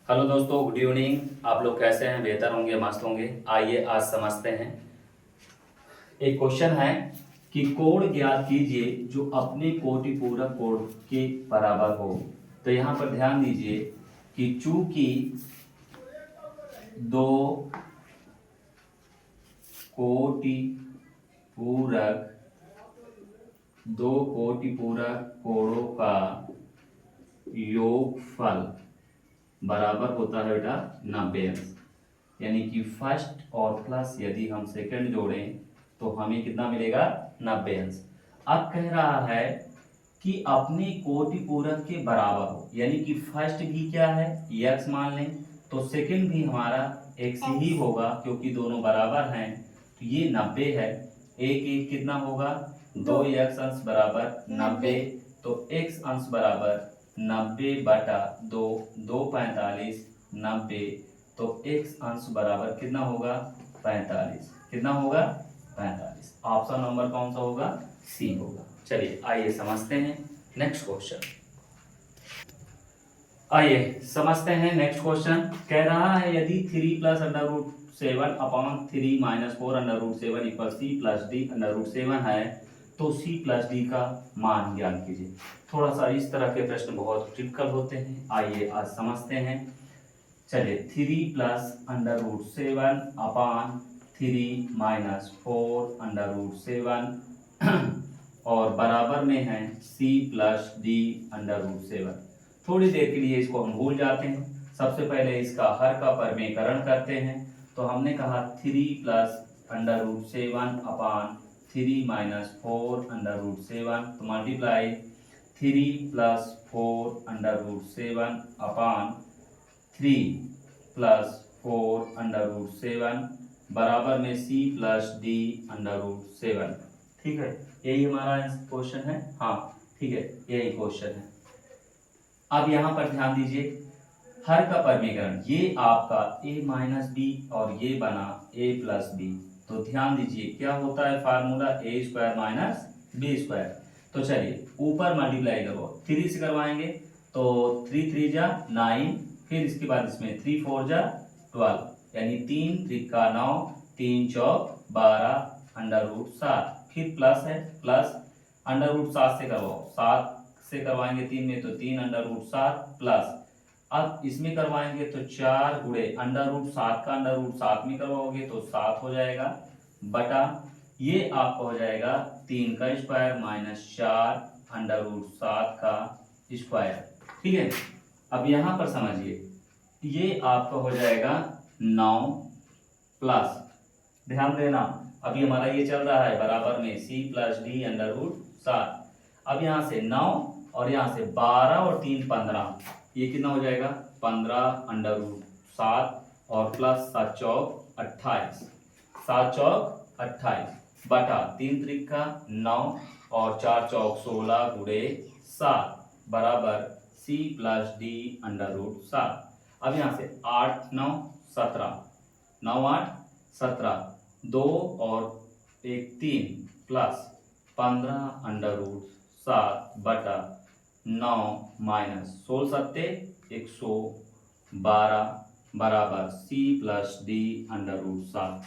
Hello दोस्तों, good evening. आप लोग कैसे हैं? बेहतर होंगे, मस्त होंगे। आइए आज समझते हैं। एक क्वेश्चन है कि कोण ज्ञात कीजिए जो अपने कोटि पूरक कोण के बराबर हो। तो यहाँ पर ध्यान दीजिए कि चूंकि दो कोटि पूरक दो कोटि पूरक कोणों का योगफल बराबर होता है बेटा 90 अंश। यानी कि फर्स्ट और प्लस यदि हम सेकंड जोड़ें तो हमें कितना मिलेगा? 90 अंश। अब कह रहा है कि अपने कोटि पूरक के बराबर हो, यानी कि फर्स्ट भी क्या है? x मान लें, तो सेकंड भी हमारा x ही होगा क्योंकि दोनों बराबर हैं। तो ये 90 है। एक एक कितना होगा? 2x अंश बराबर 90। तो x अंश बराबर 90/2, 2 45, 90। तो x अंश बराबर कितना होगा? 45। कितना होगा? 45। ऑप्शन नंबर कौन सा होगा? सी होगा। चलिए आइए समझते हैं नेक्स्ट क्वेश्चन। आइए समझते हैं नेक्स्ट क्वेश्चन। कह रहा है यदि 3+√7/3 - 4√7 = C+D√7 है तो C+D का मान ज्ञात कीजिए। थोड़ा सा इस तरह के प्रश्न बहुत टिपिकल होते हैं। आइए आज समझते हैं। चलिए 3+√7/3 - 4√7 और बराबर में है C+D√7। थोड़ी देर के लिए इसको हम भूल जाते हैं। सबसे पहले इसका हर का परमीकरण करते हैं। तो हमने कहा 3+√7/3 - 4√7 तो मल्टीप्लाई 3+4√7/3 + 4√7 बराबर में C+D√7। ठीक है, यही हमारा क्वेश्चन है। हाँ ठीक है, यही क्वेश्चन है। अब यहाँ पर ध्यान दीजिए, हर का परमीकरण ये आपका a-b और ये बना a+b। तो ध्यान दीजिए क्या होता है फार्मूला? a² - b²। तो चलिए ऊपर मल्टीप्लाई करो, 3 से करवाएंगे तो 3 3 जा 9, फिर इसके बाद इसमें 3 4 जा 12, यानी 3 त्रिका 9, 3 चौक 12 √7। फिर प्लस है, प्लस √7 से करवाओ, 7 से करवाएंगे 3 में तो 3 √7 प्लस। अब इसमें करवाएंगे तो 4 गुणे √7 का √7 में करवाओगे तो 7 हो जाएगा, बटा ये आपका हो जाएगा 3 का स्क्वायर -4 √7 का स्क्वायर। ठीक है, अब यहां पर समझिए ये आपका हो जाएगा 9 प्लस, ध्यान देना अभी हमारा ये चल रहा है बराबर में C+D√7। अब यहां से 9 और यहां से 12 और 3 15, ये कितना हो जाएगा? 15 √7 और प्लस 7 चौक 28, 7 चौक 28 बटा 3 त्रिका 9 और 4 चौक 16 गुणे 7 बराबर C+D√7। अब यहाँ से 8 9 17, 9 8 17, 2 और 1 3 प्लस 15 √7 बटा 9 माइनस 16 7 112 बराबर C+D√7।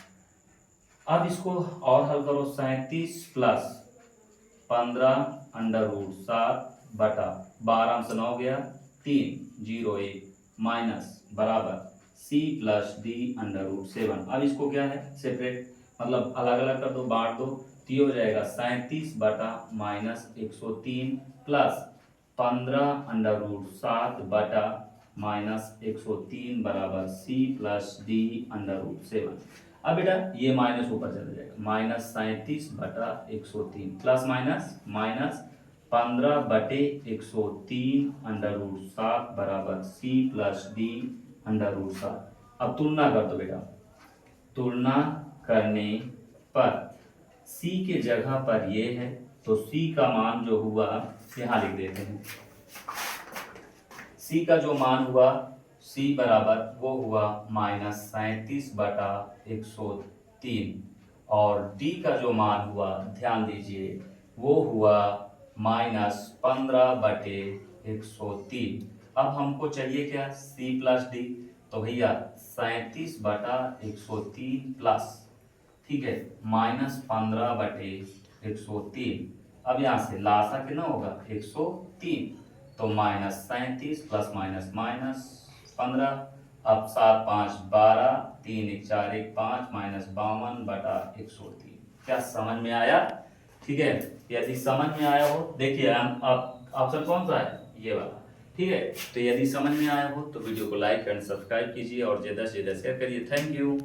अब इसको और हल करो, 37 प्लस 15 √7 बटा 12 से 9 गया 3 0 1 माइनस बराबर C+D√7। अब इसको क्या है? सेपरेट, मतलब अलग अलग कर दो, बांट दो। तो ये हो जाएगा 37 बटा -103 प्लस 15 √7 बटा -103 बराबर C+D√7। अब बेटा ये माइनस ऊपर चला जाएगा, -37 बटा 103 प्लस माइनस 15 बटे 103 √7 बराबर C+D√7। अब तुलना कर दो बेटा, तुलना करने पर C के जगह पर ये है तो C का मान जो हुआ यहाँ लिख देते हैं। C का जो मान हुआ, C बराबर वो हुआ -37 बटा 103 और D का जो मान हुआ ध्यान दीजिए वो हुआ -15 बटे 103। अब हमको चाहिए क्या, सी प्लस डी, तो भैया 37/103 प्लस, ठीक है, -15/103। अब यहाँ से लासा कितना होगा 103, तो -37 प्लस माइनस माइनस 15, अब 7 5 12, 3 1 4 1 5, -52/103। क्या समझ में आया? ठीक है, यदि समझ में आया हो, देखिए अब ऑप्शन कौन सा है, ये वाला, ठीक है। तो यदि समझ में आया हो तो वीडियो को लाइक एंड सब्सक्राइब कीजिए और ज़्यादा से ज़्यादा शेयर करिए। Thank you.